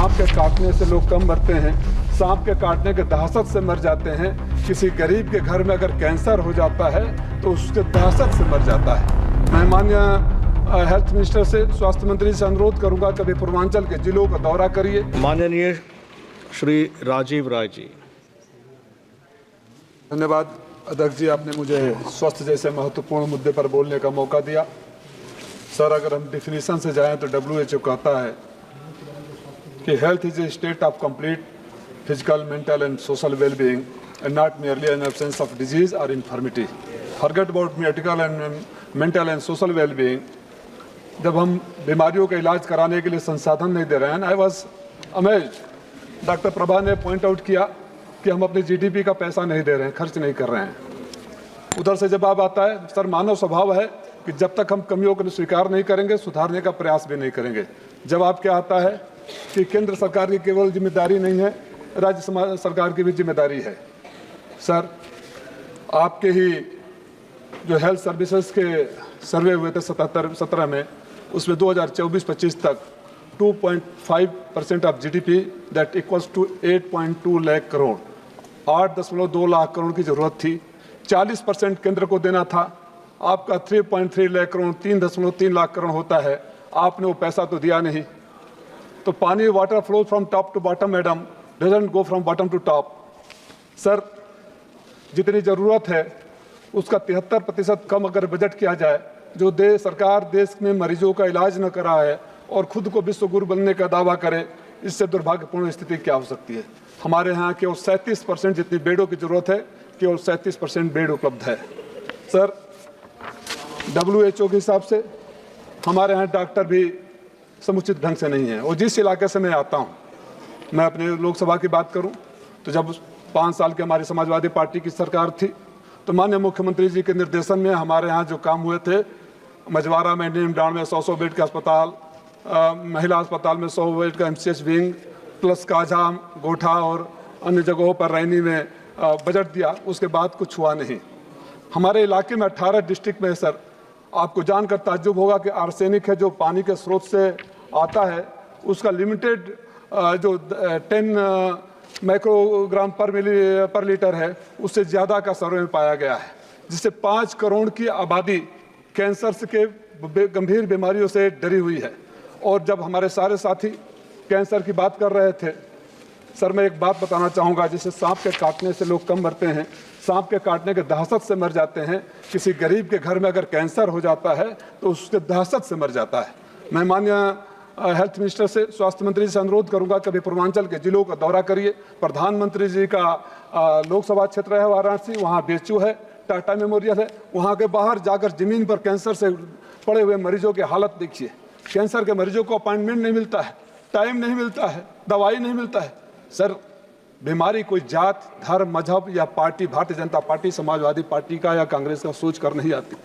सांप के काटने से लोग कम मरते हैं, सांप के काटने के दहशत से मर जाते हैं। किसी गरीब के घर में अगर कैंसर हो जाता है तो उसके दहशत से मर जाता है। मैं माननीय हेल्थ मिनिस्टर से, स्वास्थ्य मंत्री से अनुरोध करूंगा कभी पूर्वांचल के जिलों का दौरा करिए। माननीय श्री राजीव राय जी। धन्यवाद अध्यक्ष जी, आपने मुझे स्वास्थ्य जैसे महत्वपूर्ण मुद्दे पर बोलने का मौका दिया। सर, अगर हम डिफिनीशन से जाएं तो WHO कहता है कि health is a state of complete physical, mental and social wellbeing and not merely an absence of disease or infirmity. Forget about medical and mental and social well-being. जब हम बीमारियों का इलाज कराने के लिए संसाधन नहीं दे रहे हैं, I was amazed. Doctor Prabha ने पॉइंट आउट किया कि हम अपने GDP का पैसा नहीं दे रहे हैं, खर्च नहीं कर रहे हैं। उधर से जवाब आता है, सर मानव स्वभाव है कि जब तक हम कमियों को स्वीकार नहीं करेंगे, सुधारने का प्रयास भी नहीं करेंगे। जवाब क्या आता है कि केंद्र सरकार की केवल जिम्मेदारी नहीं है, राज्य सरकार की भी जिम्मेदारी है। सर, आपके ही जो हेल्थ सर्विसेज के सर्वे हुए थे 17 में, उसमें 2024-25 तक 2.5% of GDP that equals to 8.2 lakh crore, 8.2 lakh crore की जरूरत थी। 40% केंद्र को देना था। आपका 3.3 लाख करोड़, 3.3 लाख करोड़ होता है। आपने वो पैसा तो दिया नहीं। तो पानी, water flow from top to bottom madam, doesn't go from bottom to top. Sir, जितनी ज़रूरत है उसका 73% कम अगर बजट किया जाए, जो सरकार देश में मरीजों का इलाज न करा है और खुद को विश्व गुरु बनने का दावा करे, इससे दुर्भाग्यपूर्ण स्थिति क्या हो सकती है। हमारे यहाँ केवल 37% जितनी बेडों की जरूरत है, केवल 37% बेड उपलब्ध है। सर, WHO के हिसाब से हमारे यहाँ डॉक्टर भी समुचित ढंग से नहीं है। और जिस इलाके से मैं आता हूँ, मैं अपने लोकसभा की बात करूँ तो जब 5 साल की हमारी समाजवादी पार्टी की सरकार थी तो माननीय मुख्यमंत्री जी के निर्देशन में हमारे यहाँ जो काम हुए थे, मझवारा में, नीमडांड में 100 बेड का अस्पताल, महिला अस्पताल में 100 बेड का MCH विंग, प्लस काजा, गोठा और अन्य जगहों पर रैनी में बजट दिया। उसके बाद कुछ हुआ नहीं। हमारे इलाके में 18 डिस्ट्रिक्ट में, सर आपको जानकर ताज्जुब होगा कि आर्सेनिक है जो पानी के स्रोत से आता है, उसका लिमिटेड जो 10 माइक्रोग्राम पर लीटर है, उससे ज़्यादा का सर्वे में पाया गया है, जिससे 5 करोड़ की आबादी कैंसर के गंभीर बीमारियों से डरी हुई है। और जब हमारे सारे साथी कैंसर की बात कर रहे थे, सर मैं एक बात बताना चाहूँगा, जैसे सांप के काटने से लोग कम मरते हैं, सांप के काटने के दहशत से मर जाते हैं। किसी गरीब के घर में अगर कैंसर हो जाता है तो उसके दहशत से मर जाता है। मैं माननीय हेल्थ मिनिस्टर से, स्वास्थ्य मंत्री से अनुरोध करूंगा कभी पूर्वांचल के जिलों का दौरा करिए। प्रधानमंत्री जी का लोकसभा क्षेत्र है वाराणसी, वहाँ BHU है, टाटा मेमोरियल है, वहाँ के बाहर जाकर जमीन पर कैंसर से पड़े हुए मरीजों की हालत देखिए। कैंसर के मरीजों को अपॉइंटमेंट नहीं मिलता है, टाइम नहीं मिलता है, दवाई नहीं मिलता है। सर, बीमारी कोई जात, धर्म, मजहब या party, Bharatiya Janata party, Samajwadi party का या कांग्रेस का सोच कर नहीं आती।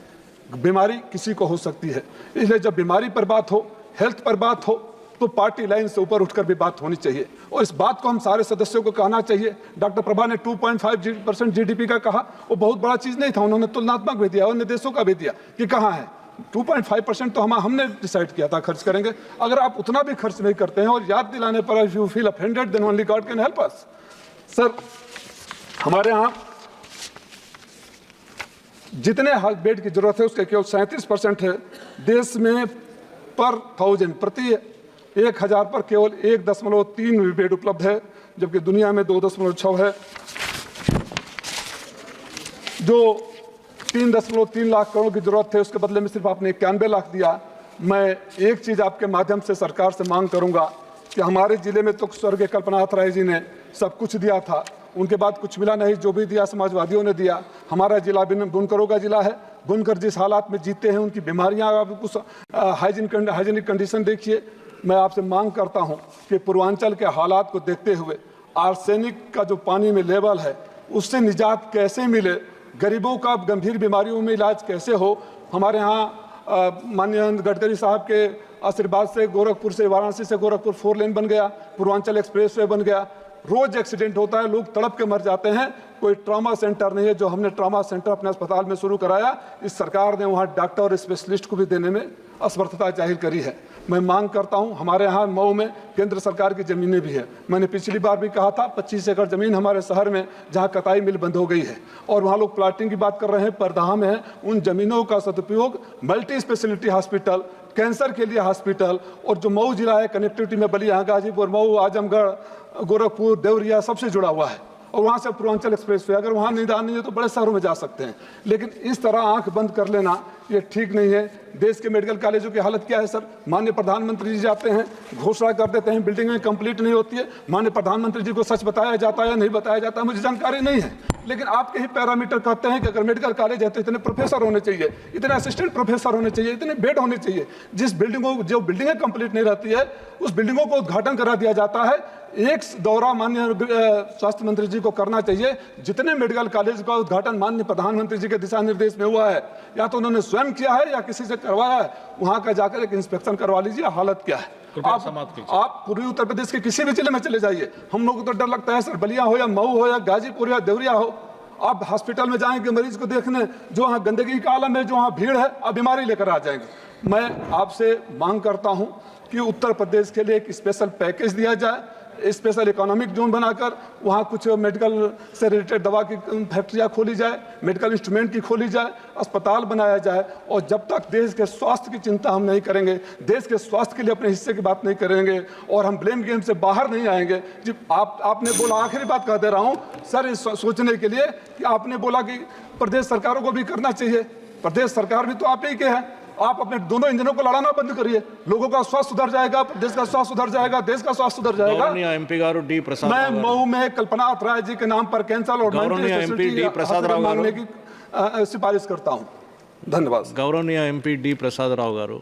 बीमारी किसी को हो सकती है। इसलिए जब बीमारी पर बात हो, हेल्थ पर बात हो, तो पार्टी लाइन से ऊपर उठकर भी बात होनी चाहिए। और इस बात को हम सारे सदस्यों को कहना चाहिए। डॉक्टर प्रभा ने 2.5% GDP का कहा, वो बहुत बड़ा चीज़ नहीं था। उन्होंने तुलनात्मक भी दिया, अन्य देशों का भी दिया कि कहाँ है। 2.5% तो हमने डिसाइड किया था खर्च करेंगे। अगर आप उतना भी खर्च नहीं करते हैं और याद दिलाने पर if you feel offended then only God can help us. Sir, हमारे यहाँ जितने बेड की जरूरत है उसके केवल 37% है। देश में पर 1000, प्रति 1000 पर केवल 1.3 बेड उपलब्ध है, जबकि दुनिया में 2.6 है। जो 3.3 लाख करोड़ की जरूरत है, उसके बदले में सिर्फ आपने 91 लाख दिया। मैं एक चीज़ आपके माध्यम से सरकार से मांग करूंगा कि हमारे जिले में तो स्वर्गीय कल्पनाथ राय जी ने सब कुछ दिया था, उनके बाद कुछ मिला नहीं। जो भी दिया समाजवादियों ने दिया। हमारा जिला बुनकरों का जिला है। बुनकर जिस हालात में जीते हैं, उनकी बीमारियां, आप कुछ हाइजीनिक कंडीशन देखिए। मैं आपसे मांग करता हूं कि पूर्वांचल के हालात को देखते हुए आर्सेनिक का जो पानी में लेवल है, उससे निजात कैसे मिले, गरीबों का गंभीर बीमारियों में इलाज कैसे हो। हमारे यहाँ माननीय गडकरी साहब के आशीर्वाद से गोरखपुर से, वाराणसी से गोरखपुर 4 लेन बन गया, पूर्वांचल एक्सप्रेस वे बन गया। रोज एक्सीडेंट होता है, लोग तड़प के मर जाते हैं। कोई ट्रॉमा सेंटर नहीं है। जो हमने ट्रॉमा सेंटर अपने अस्पताल में शुरू कराया, इस सरकार ने वहाँ डॉक्टर और स्पेशलिस्ट को भी देने में असमर्थता जाहिर करी है। मैं मांग करता हूं, हमारे यहाँ मऊ में केंद्र सरकार की ज़मीनें भी है। मैंने पिछली बार भी कहा था 25 एकड़ ज़मीन हमारे शहर में जहां कताई मिल बंद हो गई है और वहां लोग प्लाटिंग की बात कर रहे हैं, परदाह में है। उन ज़मीनों का सदुपयोग मल्टी स्पेशलिटी हॉस्पिटल, कैंसर के लिए हॉस्पिटल और जो मऊ जिला है कनेक्टिविटी में बलिया, गाजीपुर, मऊ, आजमगढ़, गोरखपुर, देवरिया सबसे जुड़ा हुआ है और वहाँ से पूर्वांचल एक्सप्रेस वे, अगर वहाँ निदान नहीं है तो बड़े शहरों में जा सकते हैं। लेकिन इस तरह आंख बंद कर लेना ये ठीक नहीं है। देश के मेडिकल कॉलेजों की हालत क्या है सर? माननीय प्रधानमंत्री जी जाते हैं, घोषणा कर देते हैं, बिल्डिंगें कंप्लीट नहीं होती है। माननीय प्रधानमंत्री जी को सच बताया जाता है या नहीं बताया जाता है मुझे जानकारी नहीं है, लेकिन आपके ही पैरामीटर कहते हैं कि अगर मेडिकल कॉलेज है तो इतने प्रोफेसर होने चाहिए, इतने असिस्टेंट प्रोफेसर होने चाहिए, इतने बेड होने चाहिए। जिस बिल्डिंगों जो बिल्डिंगें कंप्लीट नहीं रहती है उस बिल्डिंगों को उद्घाटन करा दिया जाता है। एक दौरा माननीय स्वास्थ्य मंत्री जी को करना चाहिए। जितने मेडिकल कॉलेज का उद्घाटन माननीय प्रधानमंत्री जी के दिशा निर्देश में हुआ है, या तो उन्होंने स्वयं किया है या किसी से करवाया है, वहां का जाकर एक इंस्पेक्शन करवा लीजिए हालत क्या है। आप पूर्वी उत्तर प्रदेश के किसी भी जिले में चले जाइए, हम लोग को तो डर लगता है सर, बलिया हो या मऊ हो या गाजीपुर या देवरिया हो, आप हॉस्पिटल में जाएंगे मरीज को देखने, जो वहाँ गंदगी का आलम है, जो वहाँ भीड़ है, आप बीमारी लेकर आ जाएंगे। मैं आपसे मांग करता हूँ कि उत्तर प्रदेश के लिए एक स्पेशल पैकेज दिया जाए, स्पेशल इकोनॉमिक जोन बनाकर वहाँ कुछ मेडिकल से रिलेटेड दवा की फैक्ट्रियाँ खोली जाए, मेडिकल इंस्ट्रूमेंट की खोली जाए, अस्पताल बनाया जाए। और जब तक देश के स्वास्थ्य की चिंता हम नहीं करेंगे, देश के स्वास्थ्य के लिए अपने हिस्से की बात नहीं करेंगे और हम ब्लेम गेम से बाहर नहीं आएंगे। जी आपने बोला, आखिरी बात कह दे रहा हूँ सर, इस सोचने के लिए कि आपने बोला कि प्रदेश सरकारों को भी करना चाहिए। प्रदेश सरकार भी तो आप ही के हैं। आप अपने दोनों इंजनों को लड़ाना बंद करिए, लोगों का स्वास्थ्य सुधर जाएगा, देश का स्वास्थ्य सुधर जाएगा, देश का स्वास्थ्य सुधर जाएगा। मैं मऊ में कल्पनाथ राय जी के नाम पर कैंसर और मांगने की सिफारिश करता हूं। धन्यवाद। गौरवनीय MP डी प्रसाद राव गारू।